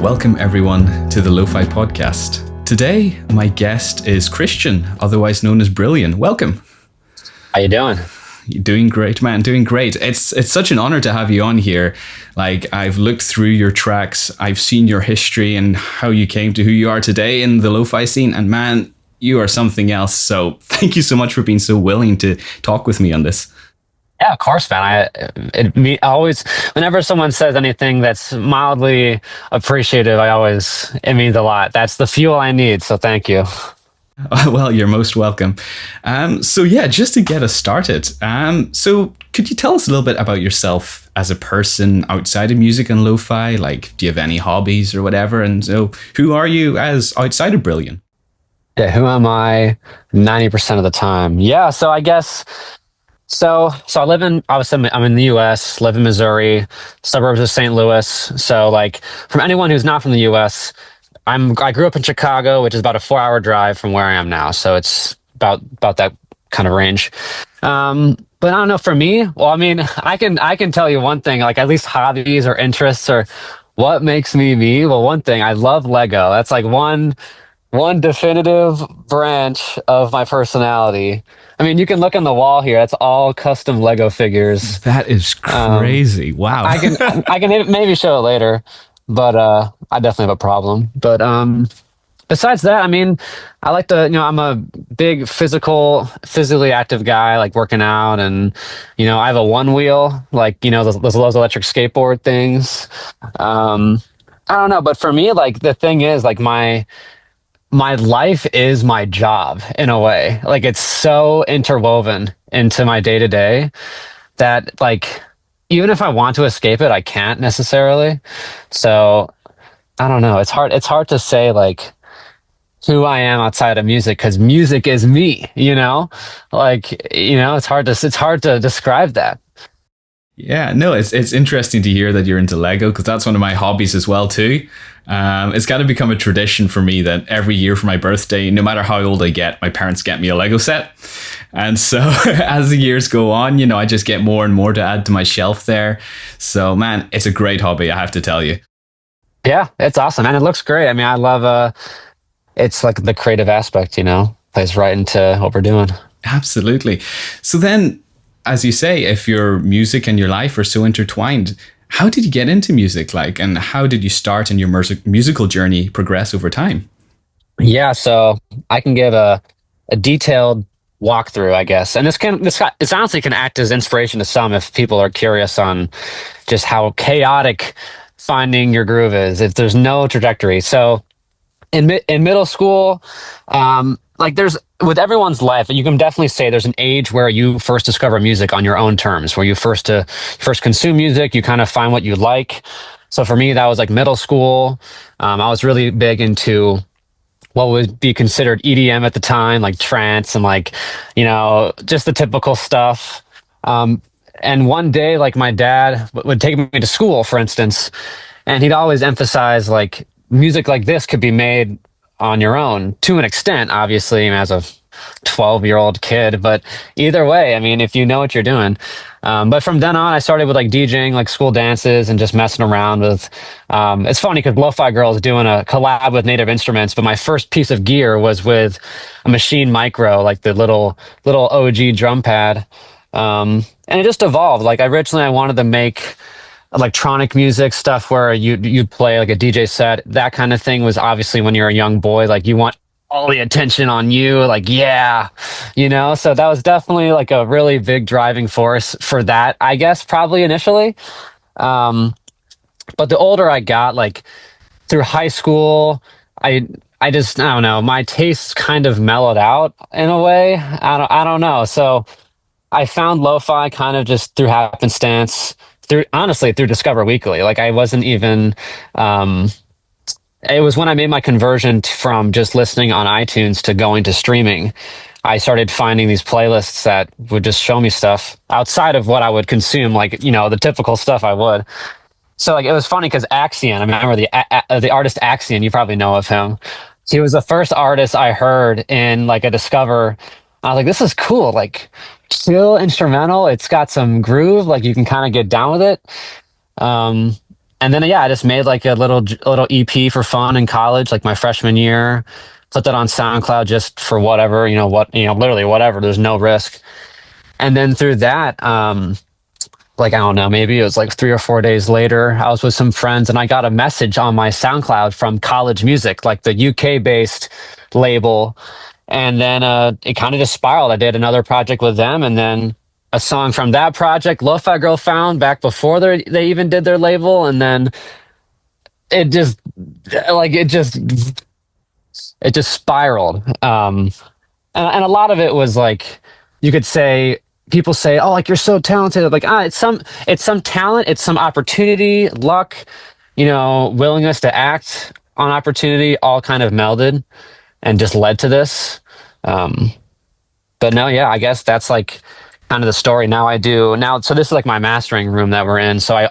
Welcome everyone to the Lofi Podcast. Today, my guest is Christian, otherwise known as Brillion. Welcome. How you doing? You're doing great, man. Doing great. It's such an honor to have you on here. Like, I've looked through your tracks, I've seen your history and how you came to who you are today in the lo-fi scene, and man, you are something else. So thank you so much for being so willing to talk with me on this. Yeah, of course, man. I always, whenever someone says anything that's mildly appreciative, it means a lot. That's the fuel I need. So thank you. Well, you're most welcome. So yeah, just to get us started. So could you tell us a little bit about yourself as a person outside of music and lo-fi? Like, do you have any hobbies or whatever? And so who are you as outside of Brillion? Yeah, who am I 90% of the time? Yeah, so I guess... So I'm in the US, live in Missouri, suburbs of St. Louis. So like, from anyone who's not from the US, I grew up in Chicago, which is about a 4-hour drive from where I am now. So it's about that kind of range. But I don't know, for me, well, I mean, I can tell you one thing, like at least hobbies or interests or what makes me me. Well, one thing, I love Lego. That's like one definitive branch of my personality. I mean, you can look on the wall here. That's all custom Lego figures. That is crazy. Wow. I can maybe show it later, but I definitely have a problem. But besides that, I mean, I like to, I'm a big physically active guy, like working out, and I have a one wheel, like those electric skateboard things. I don't know, but for me, like the thing is, like my life is my job in a way. Like, it's so interwoven into my day to day that, like, even if I want to escape it, I can't necessarily. So I don't know. It's hard to say like who I am outside of music, because music is me, it's hard to describe that. Yeah, no, it's interesting to hear that you're into Lego, because that's one of my hobbies as well too. It's got to become a tradition for me that every year for my birthday, no matter how old I get, my parents get me a Lego set. And so as the years go on, I just get more and more to add to my shelf there. So man, it's a great hobby, I have to tell you. Yeah, it's awesome. And it looks great. I mean, I love, it's like the creative aspect, plays right into what we're doing. Absolutely. So then, as you say, if your music and your life are so intertwined, how did you get into music, and how did you start and your musical journey progress over time? Yeah, so I can give a detailed walkthrough, I guess. And this honestly can act as inspiration to some if people are curious on just how chaotic finding your groove is if there's no trajectory. So in middle school, there's, with everyone's life, you can definitely say there's an age where you first discover music on your own terms, where you first consume music, you kind of find what you like. So for me, that was like middle school. I was really big into what would be considered EDM at the time, like trance and just the typical stuff. And one day, like, my dad would take me to school, for instance, and he'd always emphasize like music like this could be made on your own, to an extent, obviously, as a 12-year-old kid. But either way, I mean, if you know what you're doing. But from then on, I started with like DJing, like school dances, and just messing around with. It's funny because Lofi Girl is doing a collab with Native Instruments, but my first piece of gear was with a Machine Micro, like the little OG drum pad, and it just evolved. Like, originally, I wanted to make electronic music stuff where you'd play like a DJ set. That kind of thing was obviously, when you're a young boy, like, you want all the attention on you, like, yeah, so that was definitely like a really big driving force for that, I guess, probably initially. But the older I got, like through high school, I don't know, my tastes kind of mellowed out in a way. I don't know. So I found lo-fi kind of just through happenstance, through Discover Weekly. Like, I wasn't even, it was when I made my conversion from just listening on iTunes to going to streaming. I started finding these playlists that would just show me stuff outside of what I would consume, like, the typical stuff I would. So like, it was funny because Axion, I remember the artist Axion, you probably know of him. He was the first artist I heard in like a Discover. I was like, this is cool. Like, chill instrumental. It's got some groove. Like, you can kind of get down with it. And then yeah, I just made like a little EP for fun in college, like my freshman year. Put that on SoundCloud just for whatever, literally whatever. There's no risk. And then through that, like I don't know, maybe it was like 3 or 4 days later, I was with some friends and I got a message on my SoundCloud from College Music, like the UK based label. And then it kind of just spiraled. I did another project with them, and then a song from that project, Lofi Girl found back before they even did their label, and then it just like it just spiraled. And a lot of it was like, you could say, people say, "Oh, like you're so talented." Like, it's some talent, it's some opportunity, luck, willingness to act on opportunity, all kind of melded and just led to this. But no, yeah, I guess that's like kind of the story. So this is like my mastering room that we're in. So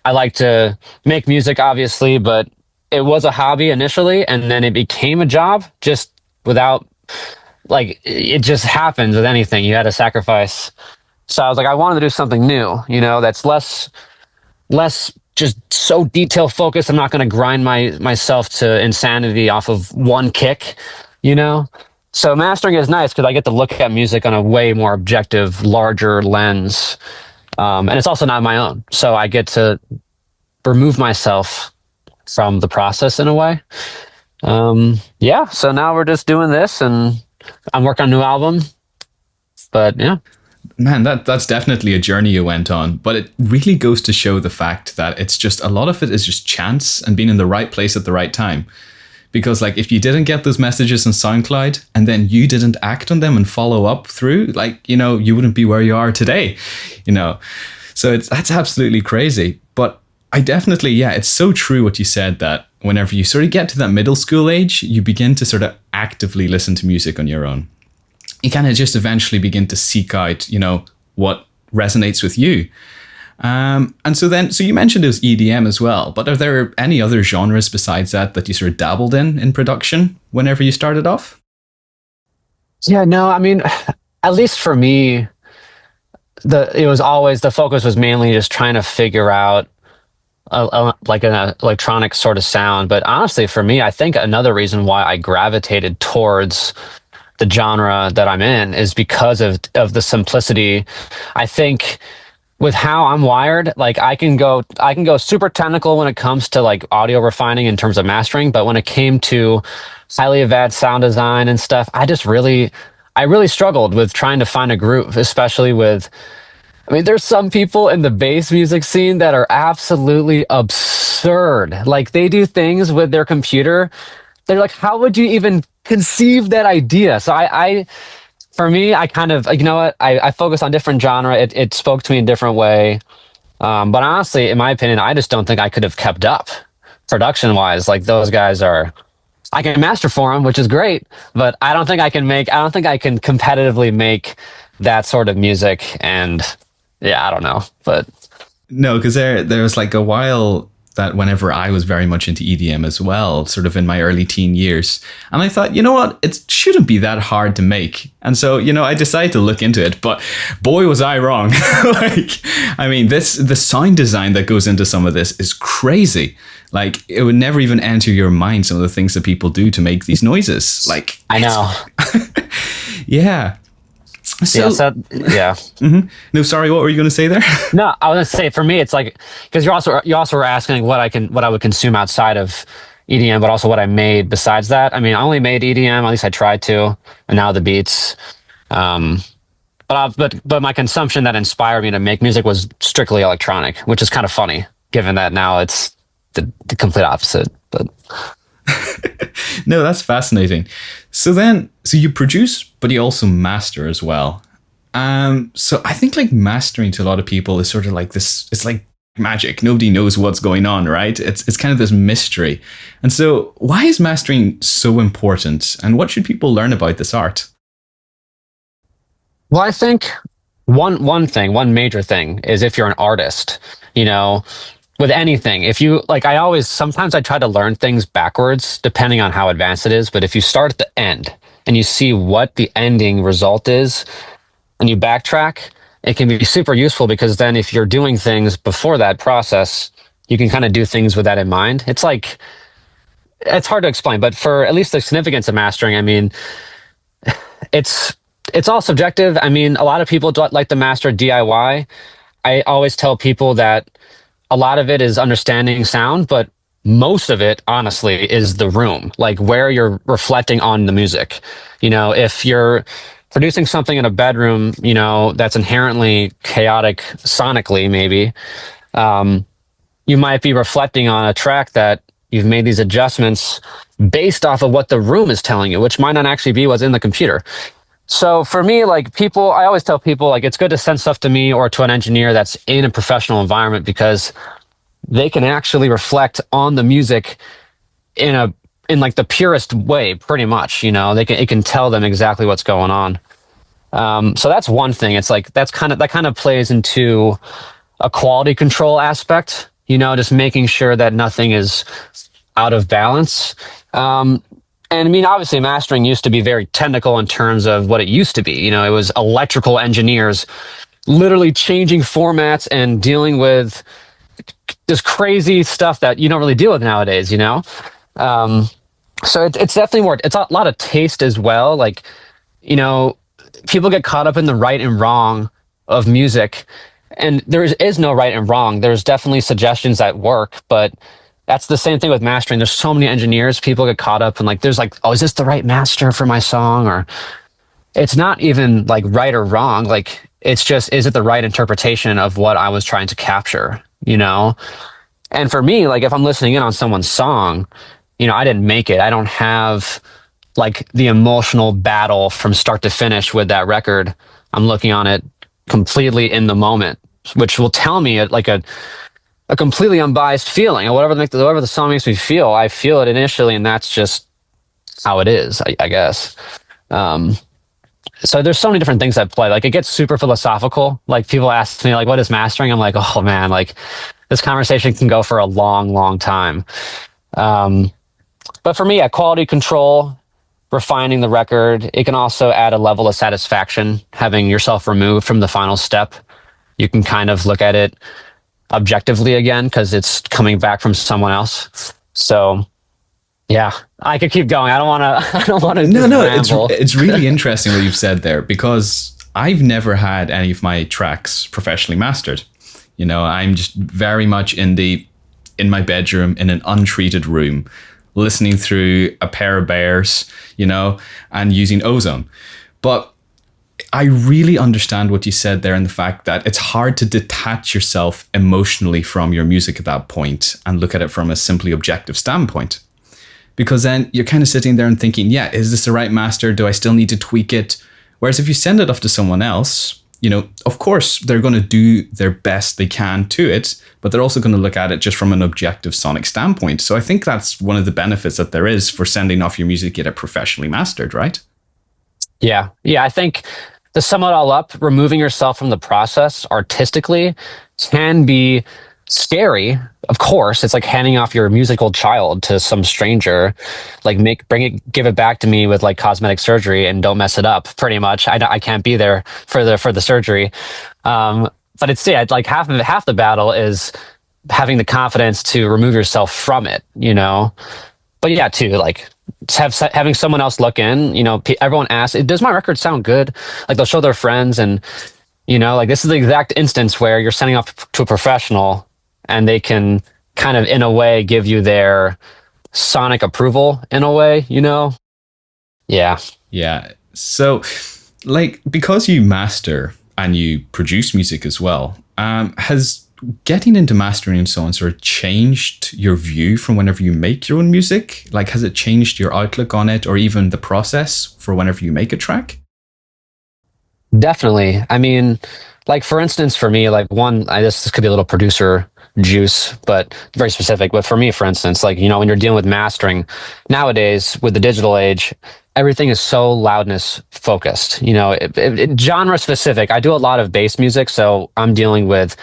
I like to make music, obviously, but it was a hobby initially, and then it became a job just without, like, it just happens with anything. You had to sacrifice. So I was like, I wanted to do something new, that's less just so detail focused. I'm not going to grind myself to insanity off of one kick, So mastering is nice because I get to look at music on a way more objective, larger lens. And it's also not my own. So I get to remove myself from the process in a way. Yeah. So now we're just doing this, and I'm working on a new album. But yeah. Man, that's definitely a journey you went on, but it really goes to show the fact that it's just, a lot of it is just chance and being in the right place at the right time. Because like, if you didn't get those messages on SoundCloud and then you didn't act on them and follow up through, like, you wouldn't be where you are today, So that's absolutely crazy. But I definitely, yeah, it's so true what you said, that whenever you sort of get to that middle school age, you begin to sort of actively listen to music on your own. You kind of just eventually begin to seek out, what resonates with you. And so you mentioned it was EDM as well, but are there any other genres besides that you sort of dabbled in production whenever you started off? Yeah, no, I mean, at least for me, the focus was mainly just trying to figure out like an electronic sort of sound. But honestly, for me, I think another reason why I gravitated towards the genre that I'm in is because of the simplicity. I think with how I'm wired, like I can go super technical when it comes to like audio refining in terms of mastering, but when it came to highly advanced sound design and stuff, I really struggled with trying to find a groove, especially with, I mean, there's some people in the bass music scene that are absolutely absurd. Like, they do things with their computer. They're like, how would you even conceive that idea? So for me, I kind of, you know what, I focus on different genre. It spoke to me in a different way. But honestly, in my opinion, I just don't think I could have kept up production wise. Like, those guys I can master for them, which is great, but I don't think I can competitively make that sort of music. And yeah, I don't know, but no, because there was like a while that whenever I was very much into EDM as well, sort of in my early teen years, and I thought, you know what, it shouldn't be that hard to make. And so, I decided to look into it, but boy, was I wrong. Like, I mean, the sound design that goes into some of this is crazy. Like, it would never even enter your mind, some of the things that people do to make these noises. Like, I know. Yeah. So, yeah. Mm-hmm. No, sorry, what were you going to say there? No, I was going to say, for me, it's like, because you also were asking what I would consume outside of EDM, but also what I made besides that. I mean, I only made EDM, at least I tried to, and now the beats. But my consumption that inspired me to make music was strictly electronic, which is kind of funny, given that now it's the complete opposite. But no, that's fascinating. So you produce, but you also master as well. So I think like mastering to a lot of people is sort of like this, it's like magic. Nobody knows what's going on, right? It's kind of this mystery. And so why is mastering so important, and what should people learn about this art? Well, I think one major thing is, if you're an artist, with anything, if you like, sometimes I try to learn things backwards depending on how advanced it is. But if you start at the end and you see what the ending result is and you backtrack, it can be super useful, because then if you're doing things before that process, you can kind of do things with that in mind. It's hard to explain, but for at least the significance of mastering, I mean, it's it's all subjective. I mean, a lot of people don't like to master DIY. I always tell people that a lot of it is understanding sound, but most of it, honestly, is the room, like where you're reflecting on the music. If you're producing something in a bedroom, that's inherently chaotic sonically, maybe, you might be reflecting on a track that you've made these adjustments based off of what the room is telling you, which might not actually be what's in the computer. So for me, like I always tell people, like, it's good to send stuff to me or to an engineer that's in a professional environment, because they can actually reflect on the music in like the purest way, pretty much. It can tell them exactly what's going on. So that's one thing. It's like that kind of plays into a quality control aspect. Just making sure that nothing is out of balance. And I mean, obviously, mastering used to be very technical in terms of what it used to be. It was electrical engineers literally changing formats and dealing with this crazy stuff that you don't really deal with nowadays. So it's definitely more. It's a lot of taste as well. Like, people get caught up in the right and wrong of music, and there is no right and wrong. There's definitely suggestions that work, but that's the same thing with mastering. There's so many engineers. People get caught up in like, there's like, oh, is this the right master for my song? Or it's not even like right or wrong. Like, it's just, is it the right interpretation of what I was trying to capture? And for me, like, if I'm listening in on someone's song, I didn't make it. I don't have like the emotional battle from start to finish with that record. I'm looking on it completely in the moment, which will tell me like a completely unbiased feeling, or whatever the song makes me feel. I feel it initially, and that's just how it is, I guess. So there's so many different things at play. Like, it gets super philosophical. Like, people ask me, like, what is mastering? I'm like, oh man, like, this conversation can go for a long, long time. But for me, quality control, refining the record, it can also add a level of satisfaction having yourself removed from the final step. You can kind of look at it objectively again, because it's coming back from someone else. So yeah, I could keep going. I don't want to no, it's really interesting what you've said there, because I've never had any of my tracks professionally mastered. I'm just very much in my bedroom in an untreated room, listening through a pair of Bears, and using ozone. But I really understand what you said there, and the fact that it's hard to detach yourself emotionally from your music at that point and look at it from a simply objective standpoint. Because then you're kind of sitting there and thinking, yeah, is this the right master? Do I still need to tweak it? Whereas if you send it off to someone else, of course, they're going to do their best they can to it, but they're also going to look at it just from an objective sonic standpoint. So I think that's one of the benefits that there is for sending off your music, get it professionally mastered, right? Yeah. I think, to sum it all up, removing yourself from the process artistically can be scary. Of course, it's like handing off your musical child to some stranger. Like, give it back to me with like cosmetic surgery, and don't mess it up. Pretty much, I can't be there for the surgery. But it's like half the battle is having the confidence to remove yourself from it. But yeah, too, like, having someone else look in, everyone asks, does my record sound good? Like, they'll show their friends, and, like, this is the exact instance where you're sending off to a professional, and they can kind of, in a way, give you their sonic approval in a way, Yeah. Yeah. So, like, because you master and you produce music as well, has getting into mastering and so on sort of changed your view from whenever you make your own music? Like, has it changed your outlook on it, or even the process for whenever you make a track? Definitely. I mean, like, for instance, for me, like, this could be a little producer juice, but very specific. But for me, for instance, like, when you're dealing with mastering nowadays with the digital age, everything is so loudness focused, genre specific. I do a lot of bass music, so I'm dealing with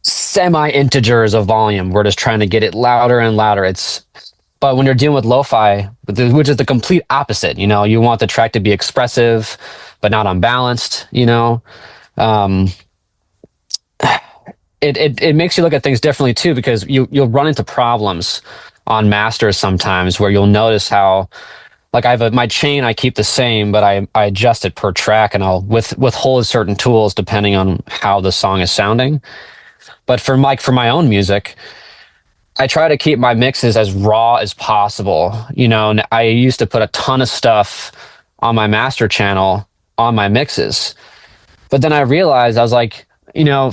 semi-integers of volume. We're just trying to get it louder and louder. But when you're dealing with lo-fi, which is the complete opposite, you want the track to be expressive, but not unbalanced, it makes you look at things differently too, because you'll run into problems on masters sometimes where you'll notice how, like, my chain I keep the same, but I adjust it per track, and I'll withhold certain tools depending on how the song is sounding. But for my own music, I try to keep my mixes as raw as possible. And I used to put a ton of stuff on my master channel on my mixes, but then I realized, I was like,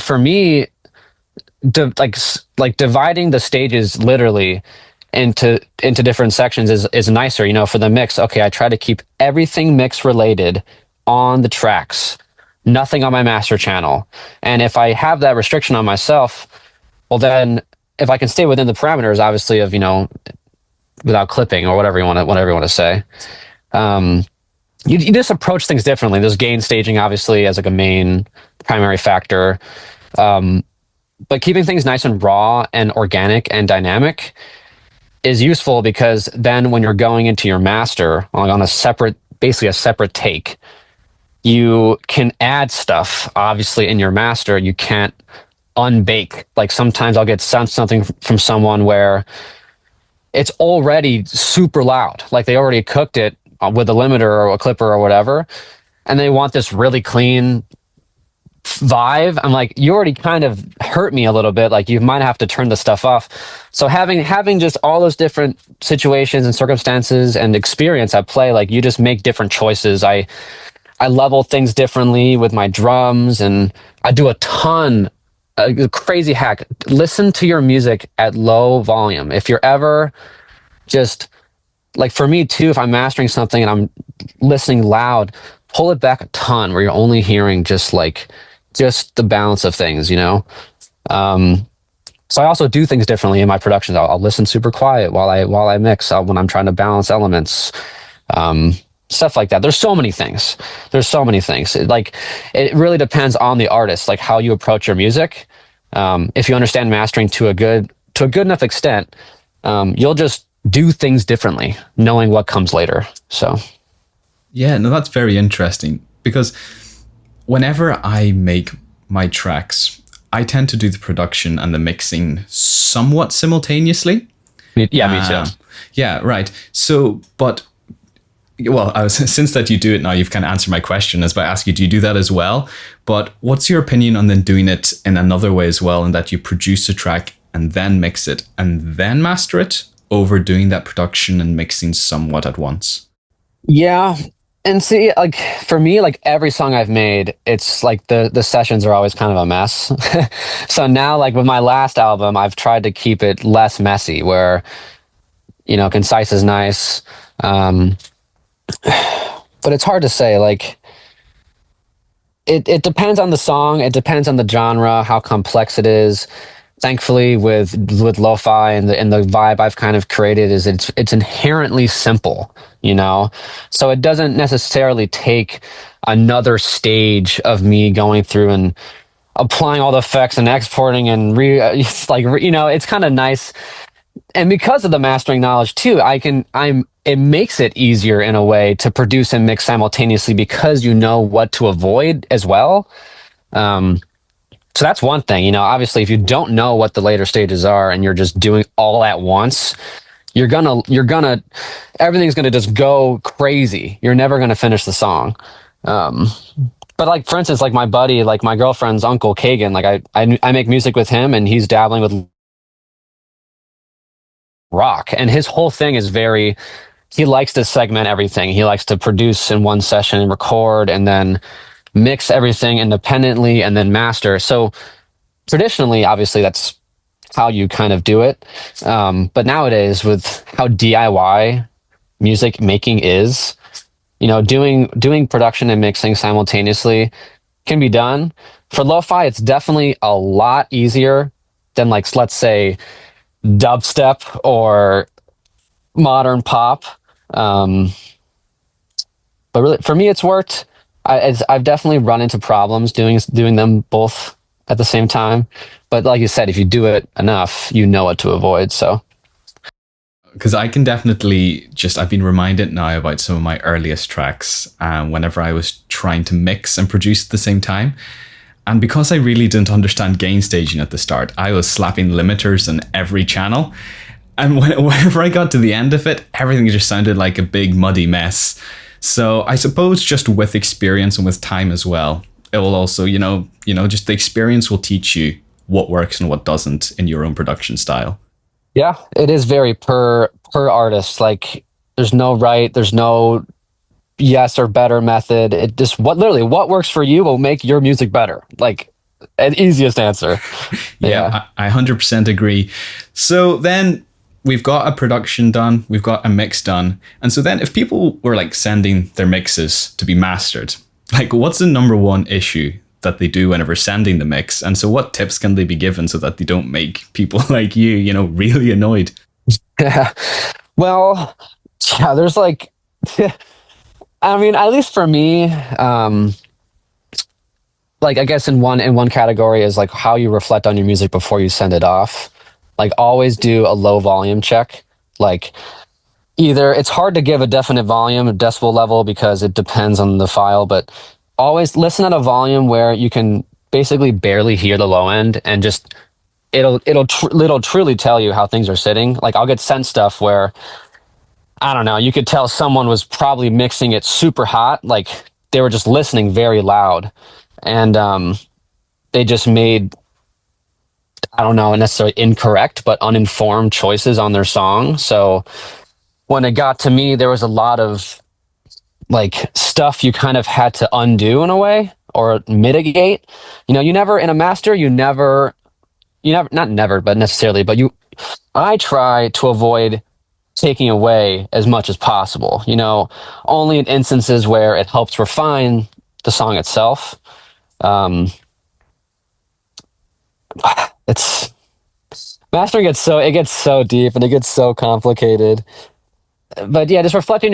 for me, like dividing the stages literally into different sections is nicer. For the mix, okay, I try to keep everything mix related on the tracks, nothing on my master channel. And if I have that restriction on myself, well, then if I can stay within the parameters, obviously, of without clipping or whatever you want to say, you just approach things differently. There's gain staging, obviously, as like a main primary factor. But keeping things nice and raw and organic and dynamic is useful, because then when you're going into your master on basically a separate take, you can add stuff. Obviously, in your master, you can't unbake. Like, sometimes I'll get sent something from someone where it's already super loud, like they already cooked it with a limiter or a clipper or whatever, and they want this really clean vibe. I'm like, you already kind of hurt me a little bit. Like, you might have to turn the stuff off. So having just all those different situations and circumstances and experience at play, like, you just make different choices. I level things differently with my drums, and I do a ton. A crazy hack: listen to your music at low volume. If you're ever just, like, for me too, if I'm mastering something and I'm listening loud, pull it back a ton, where you're only hearing just the balance of things. So I also do things differently in my productions. I'll listen super quiet while I mix, when I'm trying to balance elements. Stuff like that. There's so many things. It really depends on the artist, like how you approach your music. If you understand mastering to a good enough extent, you'll just do things differently, knowing what comes later. So, yeah, no, that's very interesting, because whenever I make my tracks, I tend to do the production and the mixing somewhat simultaneously. Yeah, me too. Yeah, right. So, but, well, since that you do it now, you've kind of answered my question, as by asking, do you do that as well? But what's your opinion on then doing it in another way as well, in that you produce a track and then mix it and then master it, over doing that production and mixing somewhat at once? Yeah. And see, like, for me, like, every song I've made, it's like the sessions are always kind of a mess. So now, like, with my last album, I've tried to keep it less messy, where, concise is nice. But it's hard to say. Like, it depends on the song. It depends on the genre, how complex it is. Thankfully, with lo-fi and the vibe I've kind of created, is it's inherently simple, so it doesn't necessarily take another stage of me going through and applying all the effects and exporting and it's kind of nice. And because of the mastering knowledge too, it makes it easier in a way to produce and mix simultaneously, because you know what to avoid as well. So that's one thing. Obviously, if you don't know what the later stages are and you're just doing all at once, everything's gonna just go crazy. You're never gonna finish the song. But, like, for instance, like my buddy, like my girlfriend's uncle Kagan, like I make music with him, and he's dabbling with rock, and his whole thing is he likes to segment everything. He likes to produce in one session and record, and then mix everything independently and then master. So traditionally, obviously, that's how you kind of do it. But nowadays, with how DIY music making is, doing production and mixing simultaneously can be done. For lo-fi, it's definitely a lot easier than, like, let's say, dubstep or modern pop. But really, for me, it's worked. I've definitely run into problems doing them both at the same time. But like you said, if you do it enough, you know what to avoid. So, because I can definitely I've been reminded now about some of my earliest tracks, whenever I was trying to mix and produce at the same time. And because I really didn't understand gain staging at the start, I was slapping limiters on every channel. And whenever I got to the end of it, everything just sounded like a big muddy mess. So I suppose just with experience and with time as well, it will also, just the experience will teach you what works and what doesn't in your own production style. Yeah, it is very per artist. Like there's no right, there's no yes or better method. It just what works for you will make your music better. Like an easiest answer. Yeah, I 100% agree. So then we've got a production done, we've got a mix done. And so then if people were like sending their mixes to be mastered, like what's the number one issue that they do whenever sending the mix? And so what tips can they be given so that they don't make people like you, really annoyed? Yeah. Well, yeah, there's like, I mean, at least for me, like I guess in one category is like how you reflect on your music before you send it off. Like always do a low volume check. Like either it's hard to give a definite volume, a decibel level, because it depends on the file, but always listen at a volume where you can basically barely hear the low end, and just it'll truly tell you how things are sitting. Like I'll get sent stuff where I don't know, you could tell someone was probably mixing it super hot, like they were just listening very loud, and they just made, I don't know, necessarily incorrect but uninformed choices on their song. So when it got to me, there was a lot of like stuff you kind of had to undo in a way or mitigate. You never in a master, not never, but necessarily, but I try to avoid taking away as much as possible, only in instances where it helps refine the song itself. It's mastering gets so deep and it gets so complicated. But yeah, just reflecting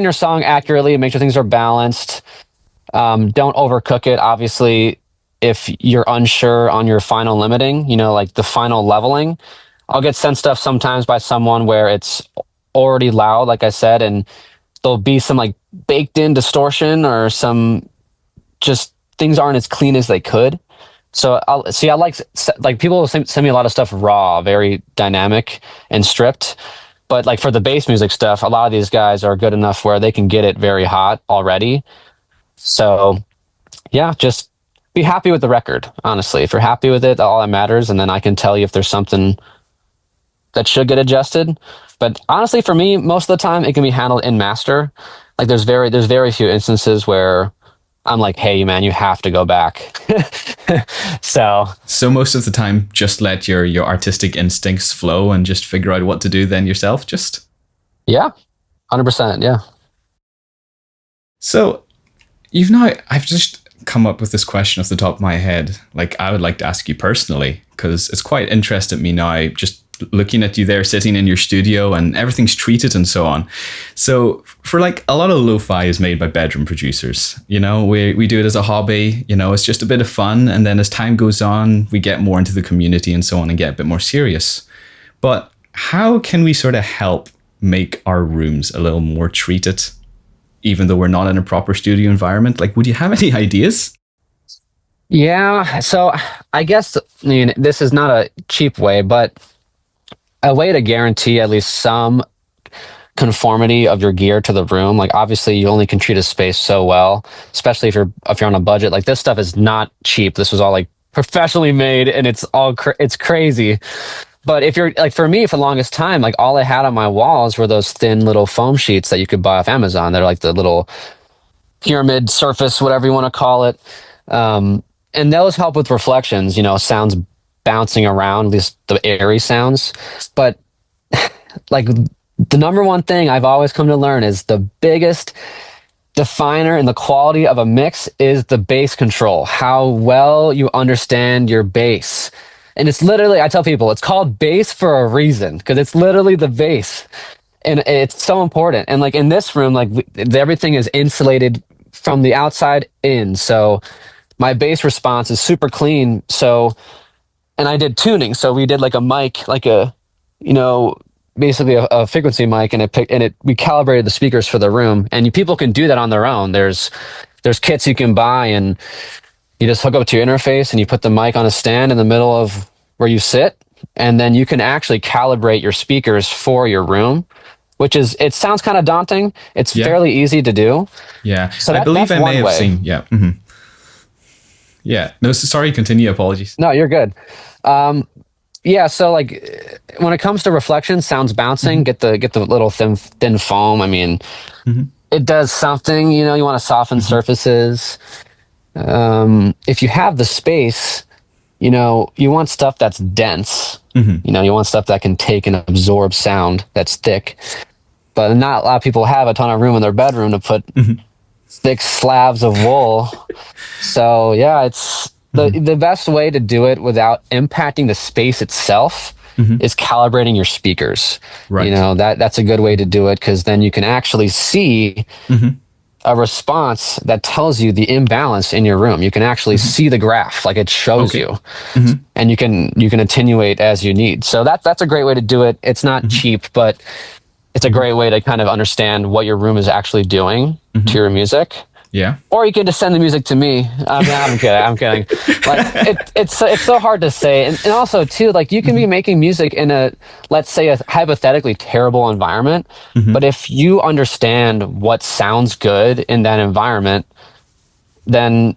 your song accurately, make sure things are balanced. Don't overcook it. Obviously, if you're unsure on your final limiting, like the final leveling, I'll get sent stuff sometimes by someone where it's already loud, like I said, and there'll be some like baked in distortion or some just things aren't as clean as they could. So I like people will send me a lot of stuff raw, very dynamic and stripped. But like for the bass music stuff, a lot of these guys are good enough where they can get it very hot already. So yeah, just be happy with the record. Honestly, if you're happy with it, all that matters. And then I can tell you if there's something that should get adjusted. But honestly, for me, most of the time it can be handled in master. Like there's very few instances where I'm like, hey man, you have to go back. So most of the time, just let your artistic instincts flow and just figure out what to do then yourself. Just 100%, yeah. So I've just come up with this question off the top of my head. Like I would like to ask you personally, because it's quite interested me now, just looking at you there sitting in your studio and everything's treated and so on. So for like a lot of lo-fi is made by bedroom producers, we do it as a hobby, it's just a bit of fun. And then as time goes on, we get more into the community and so on and get a bit more serious. But how can we sort of help make our rooms a little more treated, even though we're not in a proper studio environment? Like, would you have any ideas? Yeah. So I guess, this is not a cheap way, but a way to guarantee at least some conformity of your gear to the room. Like obviously you only can treat a space so well, especially if you're on a budget. Like this stuff is not cheap. This was all like professionally made and it's all it's crazy. But if you're like, for me, for the longest time, like all I had on my walls were those thin little foam sheets that you could buy off Amazon. They're like the little pyramid surface, whatever you want to call it. And those help with reflections, sounds bouncing around, at least the airy sounds. But like the number one thing I've always come to learn is the biggest definer in the quality of a mix is the bass control, how well you understand your bass. And it's literally, I tell people, it's called bass for a reason, because it's literally the bass. And it's so important. And like in this room, like everything is insulated from the outside in. So my bass response is super clean. So, and I did tuning. So we did like a mic, like a, basically a frequency mic, and we calibrated the speakers for the room. And people can do that on their own. There's kits you can buy, and You just hook up to your interface and you put the mic on a stand in the middle of where you sit, and then you can actually calibrate your speakers for your room, which is, it sounds kind of daunting. It's fairly easy to do. Yeah. So I believe that's I may one have way. seen. Yeah. Yeah. No, sorry, continue. Apologies. No, you're good. Yeah, so like when it comes to reflection, sounds bouncing, get the little thin foam. I mean, it does something, you want to soften surfaces. If you have the space, you want stuff that's dense. You want stuff that can take and absorb sound that's thick. But not a lot of people have a ton of room in their bedroom to put thick slabs of wool. So yeah, it's the best way to do it without impacting the space itself is calibrating your speakers. Right. That's a good way to do it, because then you can actually see a response that tells you the imbalance in your room. You can actually see the graph, like it shows you, and you can attenuate as you need. So that's a great way to do it. It's not cheap, but it's a great way to kind of understand what your room is actually doing to your music. Yeah. Or you can just send the music to me. I'm kidding. I'm kidding. Like it's so hard to say, and also too, like you can be making music in let's say a hypothetically terrible environment, but if you understand what sounds good in that environment, then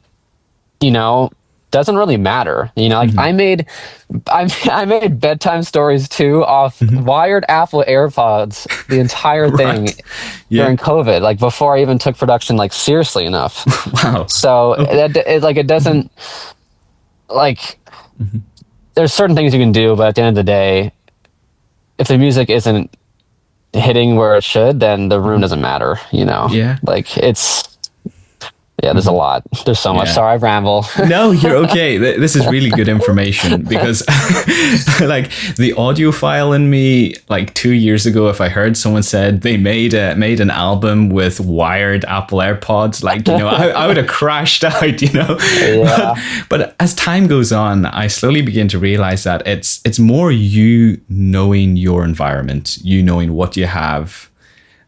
doesn't really matter. Like I made bedtime stories too off wired Apple AirPods, the entire thing during COVID, like before I even took production like seriously enough. Wow. So it doesn't like there's certain things you can do, but at the end of the day, if the music isn't hitting where it should, then the room doesn't matter. Yeah. Like there's a lot. There's so much. Yeah. Sorry, I ramble. No, you're okay. This is really good information, because like the audiophile in me, like 2 years ago, if I heard someone said they made an album with wired Apple AirPods, like, I would have crashed out, Yeah. But as time goes on, I slowly begin to realize that it's more you knowing your environment, you knowing what you have,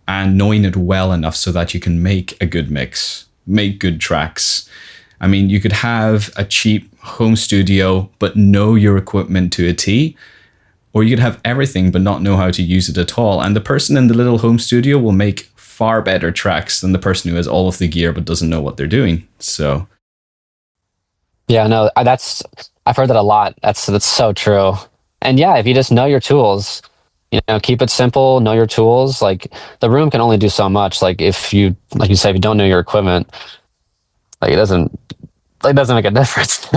and knowing it well enough so that you can make a good mix, make good tracks. I mean, you could have a cheap home studio, but know your equipment to a T, or you could have everything, but not know how to use it at all. And the person in the little home studio will make far better tracks than the person who has all of the gear, but doesn't know what they're doing. So. Yeah, no, I've heard that a lot. That's so true. And yeah, if you just know your tools, keep it simple, know your tools. Like the room can only do so much. Like if you say, if you don't know your equipment, like it doesn't make a difference,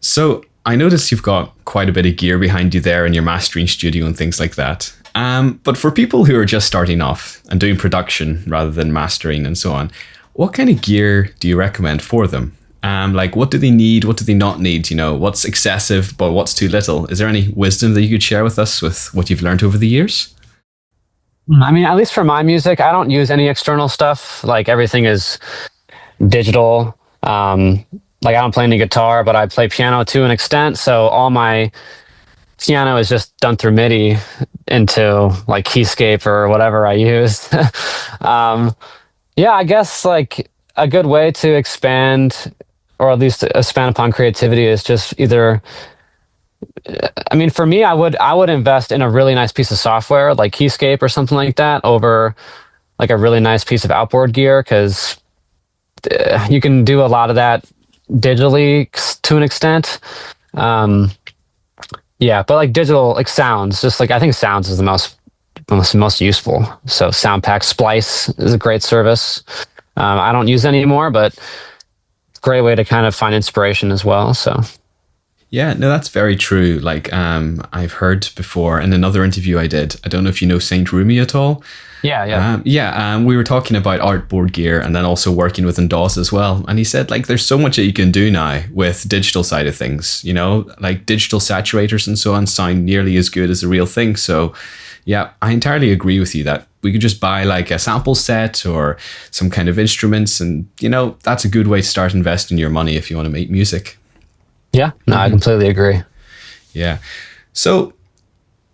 So I noticed you've got quite a bit of gear behind you there in your mastering studio and things like that. But for people who are just starting off and doing production rather than mastering and so on, what kind of gear do you recommend for them? Like, what do they need? What do they not need? What's excessive, but what's too little? Is there any wisdom that you could share with us with what you've learned over the years? I mean, at least for my music, I don't use any external stuff. Like everything is digital. Like I don't play any guitar, but I play piano to an extent. So all my piano is just done through MIDI into like Keyscape or whatever I use. Yeah, I guess like a good way to expand, or at least expand upon creativity, is just either, I mean, for me, I would invest in a really nice piece of software like Keyscape or something like that over like a really nice piece of outboard gear, because you can do a lot of that digitally to an extent. Yeah, but like digital, like sounds, just like I think sounds is the most useful. So SoundPack Splice is a great service. I don't use it anymore, but it's a great way to kind of find inspiration as well. So. Yeah, no, that's very true. Like, I've heard before in another interview I did, I don't know if you know Saint Rumi at all. Yeah. We were talking about artboard gear and then also working with DAWs as well. And he said, like, there's so much that you can do now with digital side of things, like digital saturators and so on sound nearly as good as the real thing. So yeah, I entirely agree with you that we could just buy like a sample set or some kind of instruments. And, that's a good way to start investing your money if you want to make music. Yeah, no, I completely agree. Yeah. So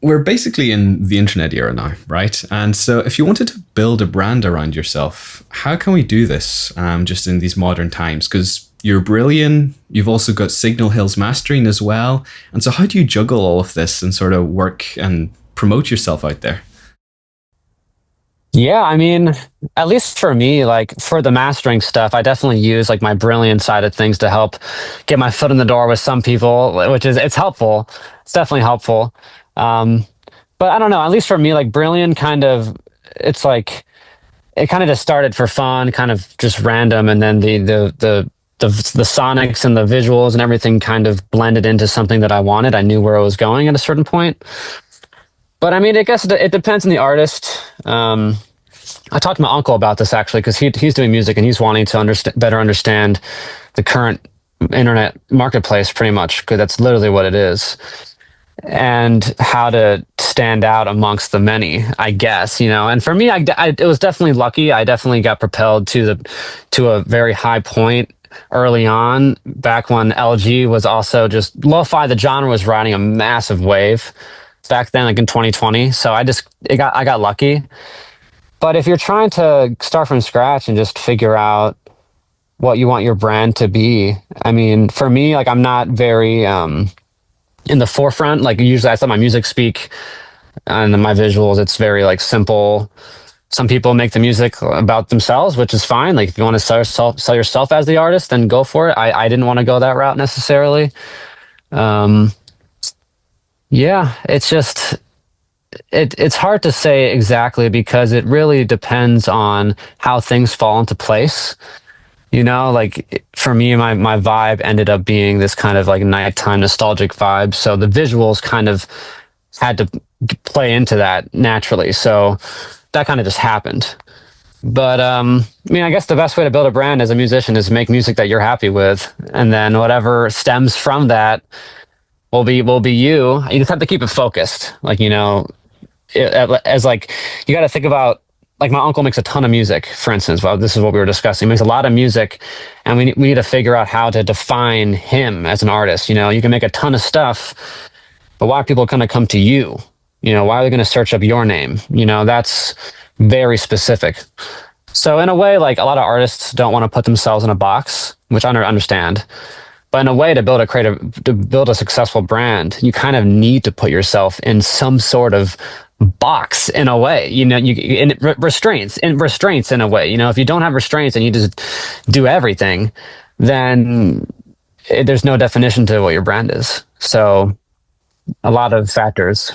we're basically in the internet era now, right? And so if you wanted to build a brand around yourself, how can we do this just in these modern times? Because you're brilliant. You've also got Signal Hills Mastering as well. And so how do you juggle all of this and sort of work and promote yourself out there? Yeah, I mean, at least for me, like for the mastering stuff, I definitely use like my brilliant side of things to help get my foot in the door with some people, which is it's helpful. It's definitely helpful. Um, but I don't know, at least for me, like brilliant kind of it's like it kind of just started for fun, kind of just random, and then the sonics and the visuals and everything kind of blended into something that I wanted. I knew where I was going at a certain point. But I mean, I guess it depends on the artist. I talked to my uncle about this actually because he's doing music and he's wanting to better understand the current internet marketplace, pretty much, because that's literally what it is, and how to stand out amongst the many, I guess, you know. And for me, it was definitely lucky. I definitely got propelled to a very high point early on, back when LG was also just lo-fi. The genre was riding a massive wave back then, like in 2020. So I got lucky. But if you're trying to start from scratch and just figure out what you want your brand to be, I mean, for me, like I'm not very in the forefront. Like usually I let my music speak, and then my visuals, it's very like simple. Some people make the music about themselves, which is fine. Like if you want to sell yourself as the artist, then go for it. I didn't want to go that route necessarily. Yeah, it's just it's hard to say exactly because it really depends on how things fall into place. You know, like for me, my vibe ended up being this kind of like nighttime nostalgic vibe. So the visuals kind of had to play into that naturally. So that kind of just happened. But I mean, I guess the best way to build a brand as a musician is make music that you're happy with, and then whatever stems from that will be you. You just have to keep it focused. Like, you know, as like you got to think about, like my uncle makes a ton of music, for instance. Well, this is what we were discussing. He makes a lot of music, and we need to figure out how to define him as an artist. You know, you can make a ton of stuff, but why are people going to come to you? You know, why are they going to search up your name? You know, that's very specific. So in a way, like a lot of artists don't want to put themselves in a box, which I understand. But in a way, to build a successful brand, you kind of need to put yourself in some sort of box in a way, you know, restraints in a way. You know, if you don't have restraints and you just do everything, then there's no definition to what your brand is. So a lot of factors.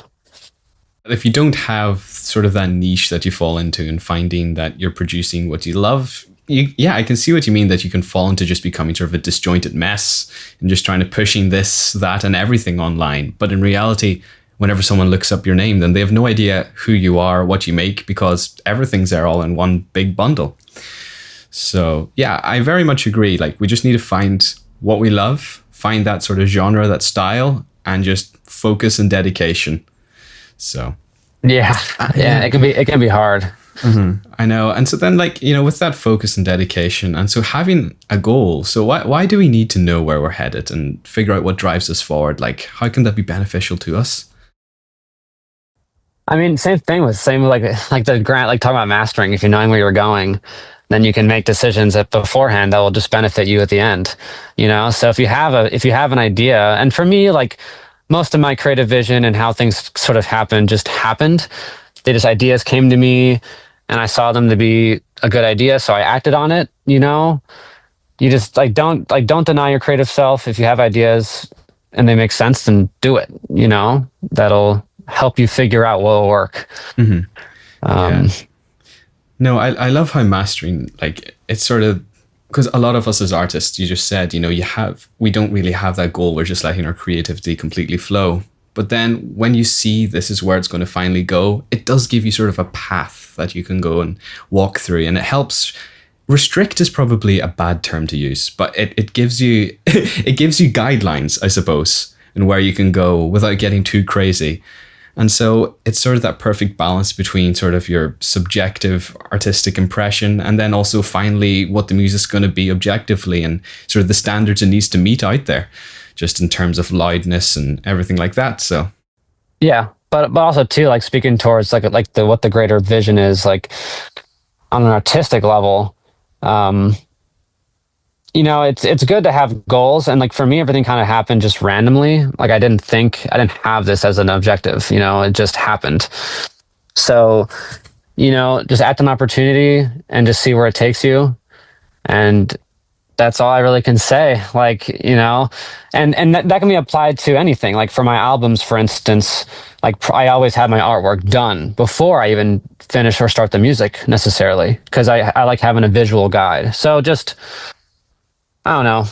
If you don't have sort of that niche that you fall into and finding that you're producing what you love, I can see what you mean, that you can fall into just becoming sort of a disjointed mess and just trying to pushing this, that, and everything online. But in reality, whenever someone looks up your name, then they have no idea who you are, what you make, because everything's there all in one big bundle. So yeah, I very much agree. Like we just need to find what we love, find that sort of genre, that style, and just focus and dedication. So yeah, it can be hard. Mm-hmm. I know. And so then, like, you know, with that focus and dedication, and so having a goal, so why do we need to know where we're headed and figure out what drives us forward? Like, how can that be beneficial to us? I mean, same like the grant, like talking about mastering. If you're knowing where you're going, then you can make decisions that beforehand that will just benefit you at the end. You know, so if you have an idea, and for me, like most of my creative vision and how things sort of happened. They just ideas came to me, and I saw them to be a good idea, so I acted on it. You know, you just don't deny your creative self. If you have ideas and they make sense, then do it. You know, that'll help you figure out what will work. Mm-hmm. Yeah. No, I love how mastering, like, it's sort of, because a lot of us as artists, you just said, you know, we don't really have that goal. We're just letting our creativity completely flow. But then when you see this is where it's going to finally go, it does give you sort of a path that you can go and walk through. And it helps. Restrict is probably a bad term to use, but it gives you it gives you guidelines, I suppose, and where you can go without getting too crazy. And so it's sort of that perfect balance between sort of your subjective artistic impression and then also finally what the music's going to be objectively and sort of the standards it needs to meet out there, just in terms of loudness and everything like that. So yeah, but also too, like speaking towards like the what the greater vision is, like on an artistic level. You know, it's good to have goals, and like for me, everything kind of happened just randomly. Like I didn't have this as an objective. You know, it just happened. So, you know, just act on opportunity and just see where it takes you, and that's all I really can say. Like, you know, and that can be applied to anything. Like for my albums, for instance, like I always had my artwork done before I even finish or start the music necessarily, because I like having a visual guide. So just, I don't know.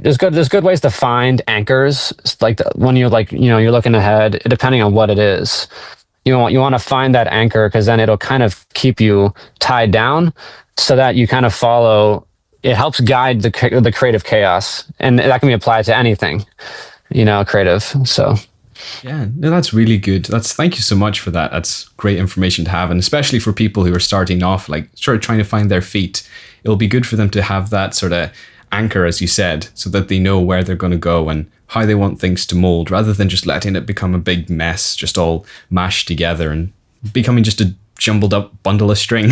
There's good ways to find anchors. Like when you're like, you know, you're looking ahead, depending on what it is. You want to find that anchor, because then it'll kind of keep you tied down, so that you kind of follow. It helps guide the creative chaos, and that can be applied to anything, you know, creative. So. Yeah, no, that's really good. Thank you so much for that. That's great information to have. And especially for people who are starting off, like sort of trying to find their feet, it'll be good for them to have that sort of anchor, as you said, so that they know where they're going to go and how they want things to mold, rather than just letting it become a big mess, just all mashed together and becoming just a jumbled up bundle of string.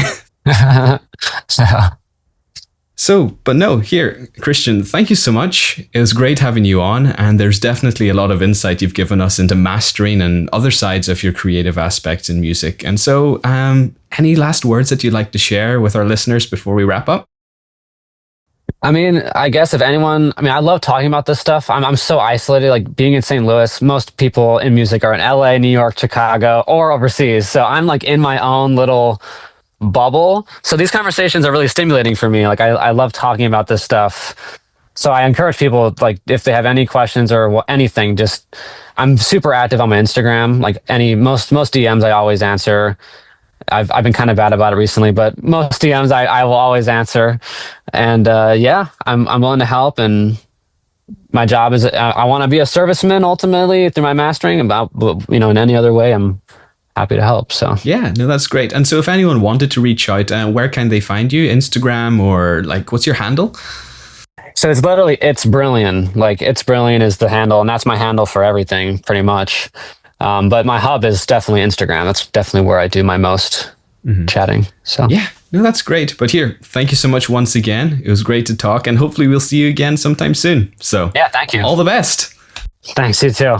So, but no, here, Christian, thank you so much. It was great having you on, and there's definitely a lot of insight you've given us into mastering and other sides of your creative aspects in music. And so, any last words that you'd like to share with our listeners before we wrap up? I mean, I guess if anyone, I mean, I love talking about this stuff. I'm so isolated, like being in St. Louis, most people in music are in LA, New York, Chicago, or overseas. So I'm like in my own little bubble. So these conversations are really stimulating for me. Like I love talking about this stuff. So I encourage people, like if they have any questions or anything, just, I'm super active on my Instagram. Like most DMs I always answer. I've been kind of bad about it recently, but most DMs I will always answer. And yeah, I'm willing to help. And my job is, I want to be a serviceman ultimately through my mastering. About, you know, in any other way, I'm happy to help. So yeah, no, that's great. And so if anyone wanted to reach out, where can they find you? Instagram, or like, what's your handle? So it's literally, it's brillion. Like it's brillion is the handle, and that's my handle for everything pretty much. But my hub is definitely Instagram. That's definitely where I do my most chatting. So yeah, no, that's great. But here, thank you so much once again. It was great to talk, and hopefully we'll see you again sometime soon. So yeah, thank you. All the best. Thanks, you too.